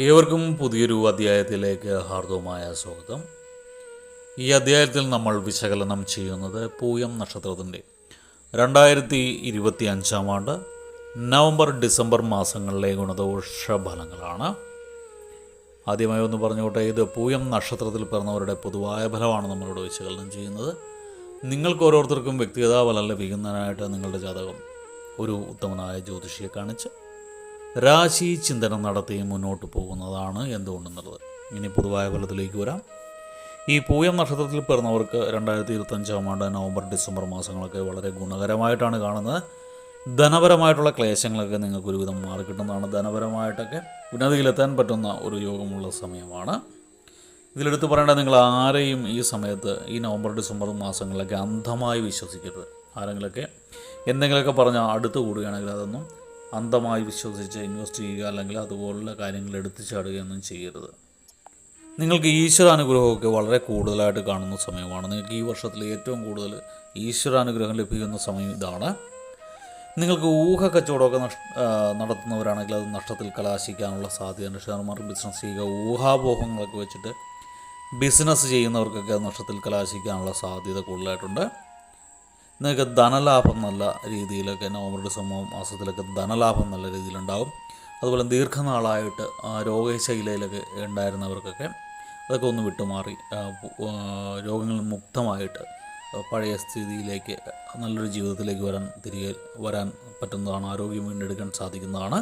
ഏവർക്കും പുതിയൊരു അധ്യായത്തിലേക്ക് ഹാർദവമായ സ്വാഗതം. ഈ അധ്യായത്തിൽ നമ്മൾ വിശകലനം ചെയ്യുന്നത് പൂയം നക്ഷത്രത്തിൻ്റെ 2025 ആണ്ട് നവംബർ ഡിസംബർ മാസങ്ങളിലെ ഗുണദോഷ ഫലങ്ങളാണ്. ആദ്യമായി ഒന്ന് പറഞ്ഞുകൊട്ടെ, ഇത് പൂയം നക്ഷത്രത്തിൽ പിറന്നവരുടെ പൊതുവായ ഫലമാണ് നമ്മളോട് വിശകലനം ചെയ്യുന്നത്. നിങ്ങൾക്ക് ഓരോരുത്തർക്കും വ്യക്തിഗത ഫലം ലഭിക്കുന്നതിനായിട്ട് നിങ്ങളുടെ ജാതകം ഒരു ഉത്തമനായ ജ്യോതിഷിയെ കാണിച്ച് രാശി ചിന്തനം നടത്തി മുന്നോട്ട് പോകുന്നതാണ് എന്തുകൊണ്ടെന്നുള്ളത്. ഇനി പൊതുവായ ഫലത്തിലേക്ക് വരാം. ഈ പൂയം നക്ഷത്രത്തിൽ പിറന്നവർക്ക് 2025 ആണ്ട് നവംബർ ഡിസംബർ മാസങ്ങളൊക്കെ വളരെ ഗുണകരമായിട്ടാണ് കാണുന്നത്. ധനപരമായിട്ടുള്ള ക്ലേശങ്ങളൊക്കെ നിങ്ങൾക്ക് ഒരുവിധം മാറിക്കിട്ടുന്നതാണ്. ധനപരമായിട്ടൊക്കെ ഉന്നതിയിലെത്താൻ പറ്റുന്ന ഒരു യോഗമുള്ള സമയമാണ്. ഇതിലെടുത്ത് പറയേണ്ടത്, നിങ്ങൾ ആരെയും ഈ സമയത്ത് ഈ നവംബർ ഡിസംബർ മാസങ്ങളിലൊക്കെ അന്ധമായി വിശ്വസിക്കരുത്. ആരെങ്കിലൊക്കെ എന്തെങ്കിലുമൊക്കെ പറഞ്ഞാൽ അടുത്ത് കൂടുകയാണെങ്കിൽ അതൊന്നും അന്ധമായി വിശ്വസിച്ച് ഇൻവെസ്റ്റ് ചെയ്യുക, അല്ലെങ്കിൽ അതുപോലുള്ള കാര്യങ്ങൾ എടുത്തു ചാടുകയൊന്നും ചെയ്യരുത്. നിങ്ങൾക്ക് ഈശ്വരാനുഗ്രഹമൊക്കെ വളരെ കൂടുതലായിട്ട് കാണുന്ന സമയമാണ്. നിങ്ങൾക്ക് ഈ വർഷത്തിൽ ഏറ്റവും കൂടുതൽ ഈശ്വരാനുഗ്രഹം ലഭിക്കുന്ന സമയം ഇതാണ്. നിങ്ങൾക്ക് ഊഹക്കച്ചവടമൊക്കെ നടത്തുന്നവരാണെങ്കിൽ അത് നഷ്ടത്തിൽ കലാശിക്കാനുള്ള സാധ്യതയുണ്ട്. ഷെയർ മാർക്കറ്റ് ബിസിനസ് ചെയ്യുക, ഊഹാപോഹങ്ങളൊക്കെ വെച്ചിട്ട് ബിസിനസ് ചെയ്യുന്നവർക്കൊക്കെ അത് നഷ്ടത്തിൽ കലാശിക്കാനുള്ള സാധ്യത കൂടുതലായിട്ടുണ്ട്. നിങ്ങൾക്ക് ധനലാഭം നല്ല രീതിയിലൊക്കെ നവംബർ ഡിസംബർ മാസത്തിലൊക്കെ ധനലാഭം നല്ല രീതിയിലുണ്ടാകും. അതുപോലെ ദീർഘനാളായിട്ട് രോഗശൈലയിലൊക്കെ ഉണ്ടായിരുന്നവർക്കൊക്കെ അതൊക്കെ ഒന്ന് വിട്ടുമാറി രോഗങ്ങളിൽ മുക്തമായിട്ട് പഴയ സ്ഥിതിയിലേക്ക് നല്ലൊരു ജീവിതത്തിലേക്ക് തിരികെ വരാൻ പറ്റുന്നതാണ്. ആരോഗ്യം വീണ്ടെടുക്കാൻ സാധിക്കുന്നതാണ്.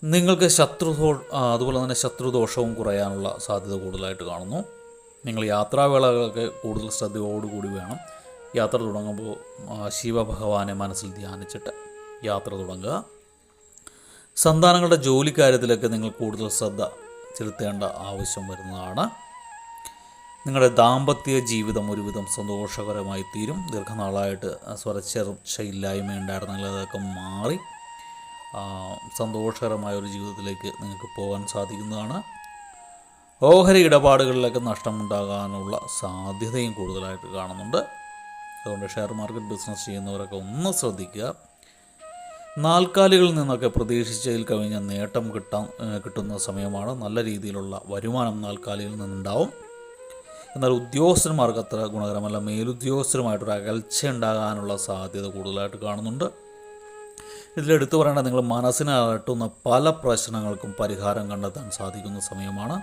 നിങ്ങൾക്ക് അതുപോലെ തന്നെ ശത്രുദോഷവും കുറയാനുള്ള സാധ്യത കൂടുതലായിട്ട് കാണുന്നു. നിങ്ങൾ യാത്രാവേളകളൊക്കെ കൂടുതൽ ശ്രദ്ധയോടുകൂടി വേണം. യാത്ര തുടങ്ങുമ്പോൾ ശിവഭഗവാനെ മനസ്സിൽ ധ്യാനിച്ചിട്ട് യാത്ര തുടങ്ങുക. സന്താനങ്ങളുടെ ജോലിക്കാര്യത്തിലൊക്കെ നിങ്ങൾ കൂടുതൽ ശ്രദ്ധ ചെലുത്തേണ്ട ആവശ്യം വരുന്നതാണ്. നിങ്ങളുടെ ദാമ്പത്യ ജീവിതം ഒരുവിധം സന്തോഷകരമായി തീരും. ദീർഘനാളായിട്ട് സ്വരച്ചേർച്ചയില്ലായ്മ ഉണ്ടായിരുന്നെങ്കിൽ അതൊക്കെ മാറി സന്തോഷകരമായ ഒരു ജീവിതത്തിലേക്ക് നിങ്ങൾക്ക് പോകാൻ സാധിക്കുന്നതാണ്. ഓഹരി ഇടപാടുകളിലൊക്കെ നഷ്ടമുണ്ടാകാനുള്ള സാധ്യതയും കൂടുതലായിട്ട് കാണുന്നുണ്ട്. അതുകൊണ്ട് ഷെയർ മാർക്കറ്റ് ബിസിനസ് ചെയ്യുന്നവരൊക്കെ ഒന്ന് ശ്രദ്ധിക്കുക. നാൽക്കാലികളിൽ നിന്നൊക്കെ പ്രതീക്ഷിച്ചതിൽ കവിഞ്ഞ നേട്ടം കിട്ടുന്ന സമയമാണ്. നല്ല രീതിയിലുള്ള വരുമാനം നാൽക്കാലികളിൽ നിന്നുണ്ടാവും. എന്നാൽ ഉദ്യോഗസ്ഥന്മാർക്ക് അത്ര ഗുണകരമല്ല. മേലുദ്യോഗസ്ഥരുമായിട്ടൊരു അകൽച്ച ഉണ്ടാകാനുള്ള സാധ്യത കൂടുതലായിട്ട് കാണുന്നുണ്ട്. ഇതിലെടുത്തു പറയേണ്ടത്, നിങ്ങൾ മനസ്സിനെ അലട്ടുന്ന പല പ്രശ്നങ്ങൾക്കും പരിഹാരം കണ്ടെത്താൻ സാധിക്കുന്ന സമയമാണ്.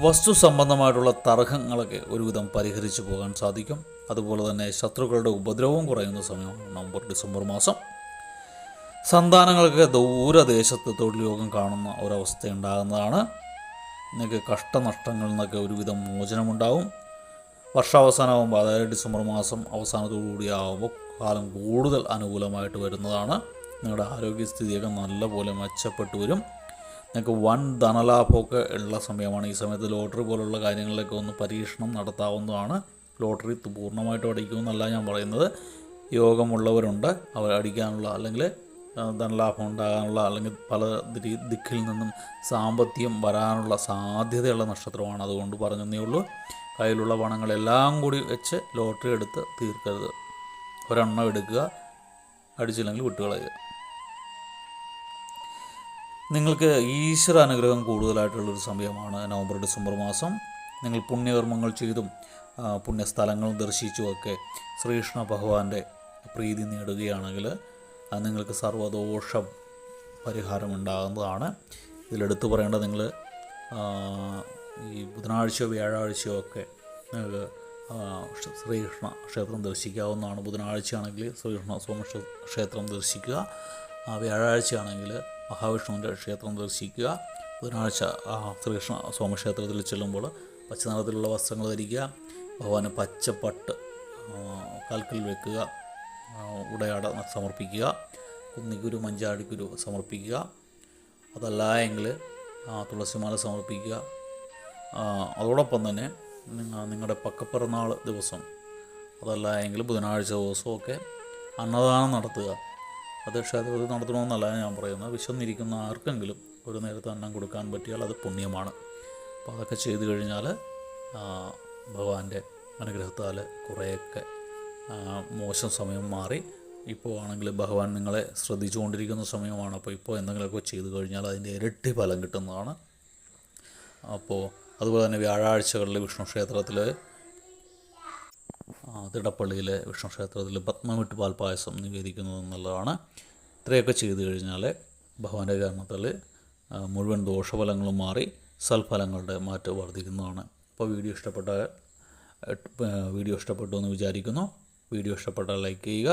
വസ്തു സംബന്ധമായിട്ടുള്ള തർക്കങ്ങളൊക്കെ ഒരുവിധം പരിഹരിച്ചു പോകാൻ സാധിക്കും. അതുപോലെ തന്നെ ശത്രുക്കളുടെ ഉപദ്രവവും കുറയുന്ന സമയമാണ് നവംബർ ഡിസംബർ മാസം. സന്താനങ്ങൾക്ക് ദൂരദേശത്ത് തൊഴിൽ യോഗം കാണുന്ന ഒരവസ്ഥ ഉണ്ടാകുന്നതാണ്. നിങ്ങൾക്ക് കഷ്ടനഷ്ടങ്ങളിൽ നിന്നൊക്കെ ഒരുവിധം മോചനമുണ്ടാവും. വർഷാവസാനമാകുമ്പോൾ, അതായത് ഡിസംബർ മാസം അവസാനത്തോടുകൂടി ആകുമ്പോൾ കാലം കൂടുതൽ അനുകൂലമായിട്ട് വരുന്നതാണ്. നിങ്ങളുടെ ആരോഗ്യസ്ഥിതിയൊക്കെ നല്ലപോലെ മെച്ചപ്പെട്ടു വരും. നിങ്ങൾക്ക് വൻ ധനലാഭമൊക്കെ ഉള്ള സമയമാണ്. ഈ സമയത്ത് ലോട്ടറി പോലുള്ള കാര്യങ്ങളിലൊക്കെ ഒന്ന് പരീക്ഷണം നടത്താവുന്നതാണ്. ലോട്ടറി പൂർണ്ണമായിട്ടും അടിക്കുമെന്നല്ല ഞാൻ പറയുന്നത്. യോഗമുള്ളവരുണ്ട്, അവർ അടിക്കാനുള്ള അല്ലെങ്കിൽ ധനലാഭം ഉണ്ടാകാനുള്ള അല്ലെങ്കിൽ പല ദിക്കിൽ നിന്നും സാമ്പത്തികം വരാനുള്ള സാധ്യതയുള്ള നക്ഷത്രമാണ്. അതുകൊണ്ട് പറഞ്ഞതേ ഉള്ളൂ. കയ്യിലുള്ള പണങ്ങളെല്ലാം കൂടി വെച്ച് ലോട്ടറി എടുത്ത് തീർക്കരുത്. ഒരെണ്ണം എടുക്കുക, അടിച്ചില്ലെങ്കിൽ വിട്ടുകളയുക. നിങ്ങൾക്ക് ഈശ്വര അനുഗ്രഹം കൂടുതലായിട്ടുള്ളൊരു സമയമാണ് നവംബർ ഡിസംബർ മാസം. നിങ്ങൾ പുണ്യകർമ്മങ്ങൾ ചെയ്തും പുണ്യസ്ഥലങ്ങൾ ദർശിച്ചുമൊക്കെ ശ്രീകൃഷ്ണ ഭഗവാന്റെ പ്രീതി നേടുകയാണെങ്കിൽ അത് നിങ്ങൾക്ക് സർവ്വദോഷ പരിഹാരമുണ്ടാകുന്നതാണ്. ഇതിലെടുത്ത് പറയേണ്ടത്, നിങ്ങൾ ഈ ബുധനാഴ്ചയോ വ്യാഴാഴ്ചയോ ഒക്കെ നിങ്ങൾക്ക് ശ്രീകൃഷ്ണ ക്ഷേത്രം ദർശിക്കാവുന്നതാണ്. ബുധനാഴ്ചയാണെങ്കിൽ ശ്രീകൃഷ്ണ സോമക്ഷേത്രം ദർശിക്കുക. വ്യാഴാഴ്ചയാണെങ്കിൽ മഹാവിഷ്ണുവിൻ്റെ ക്ഷേത്രം ദർശിക്കുക. ബുധനാഴ്ച ശ്രീകൃഷ്ണ സോമക്ഷേത്രത്തിൽ ചെല്ലുമ്പോൾ പച്ച നിറത്തിലുള്ള വസ്ത്രങ്ങൾ ധരിക്കുക. ഭഗവാന് പച്ചപ്പട്ട് കാൽക്കൽ വെക്കുക. ഉടയാട സമർപ്പിക്കുക. കുന്നിക്കുരു മഞ്ചാടിക്കുരു സമർപ്പിക്കുക. അതല്ല എങ്കിൽ തുളസിമാല സമർപ്പിക്കുക. അതോടൊപ്പം തന്നെ നിങ്ങളുടെ പക്കപ്പിറന്നാൾ ദിവസം, അതല്ല എങ്കിൽ ബുധനാഴ്ച ദിവസമൊക്കെ അന്നദാനം നടത്തുക. അത് ക്ഷേത്രത്തിൽ നടത്തണമെന്നല്ല ഞാൻ പറയുന്നത്. വിശന്നിരിക്കുന്ന ആർക്കെങ്കിലും ഒരു നേരത്തെ അന്നം കൊടുക്കാൻ പറ്റിയാൽ അത് പുണ്യമാണ്. അപ്പോൾ അതൊക്കെ ചെയ്തു കഴിഞ്ഞാൽ ഭഗവാന്റെ അനുഗ്രഹത്താൽ കുറേയൊക്കെ മോശം സമയം മാറി ഇപ്പോൾ ആണെങ്കിൽ ഭഗവാൻ നിങ്ങളെ ശ്രദ്ധിച്ചുകൊണ്ടിരിക്കുന്ന സമയമാണ്. അപ്പോൾ ഇപ്പോൾ എന്തെങ്കിലുമൊക്കെ ചെയ്തു കഴിഞ്ഞാൽ അതിൻ്റെ ഇരട്ടി ഫലം കിട്ടുന്നതാണ്. അപ്പോൾ അതുപോലെ തന്നെ വ്യാഴാഴ്ചകളിൽ വിഷ്ണു ക്ഷേത്രത്തിൽ തിടപ്പള്ളിയിലെ വിഷ്ണു ക്ഷേത്രത്തിൽ പത്മമിട്ട് പാൽപ്പായസം നിവേദിക്കുന്നത് എന്നുള്ളതാണ്. ഇത്രയൊക്കെ ചെയ്തു കഴിഞ്ഞാൽ ഭഗവാന്റെ കാരണത്താൽ മുഴുവൻ ദോഷഫലങ്ങളും മാറി സൽഫലങ്ങളുടെ മാറ്റം വർദ്ധിക്കുന്നതാണ്. അപ്പോൾ വീഡിയോ ഇഷ്ടപ്പെട്ടു എന്ന് വിചാരിക്കുന്നു. വീഡിയോ ഇഷ്ടപ്പെട്ടാൽ ലൈക്ക് ചെയ്യുക.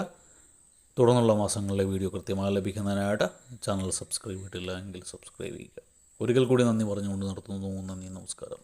തുടർന്നുള്ള മാസങ്ങളിലെ വീഡിയോ കൃത്യമായി ലഭിക്കുന്നതിനായിട്ട് ചാനൽ സബ്സ്ക്രൈബ് ചെയ്തിട്ടില്ല എങ്കിൽ സബ്സ്ക്രൈബ് ചെയ്യുക. ഒരിക്കൽ കൂടി നന്ദി പറഞ്ഞുകൊണ്ട് നിർത്തുന്നു. നന്ദി, നമസ്കാരം.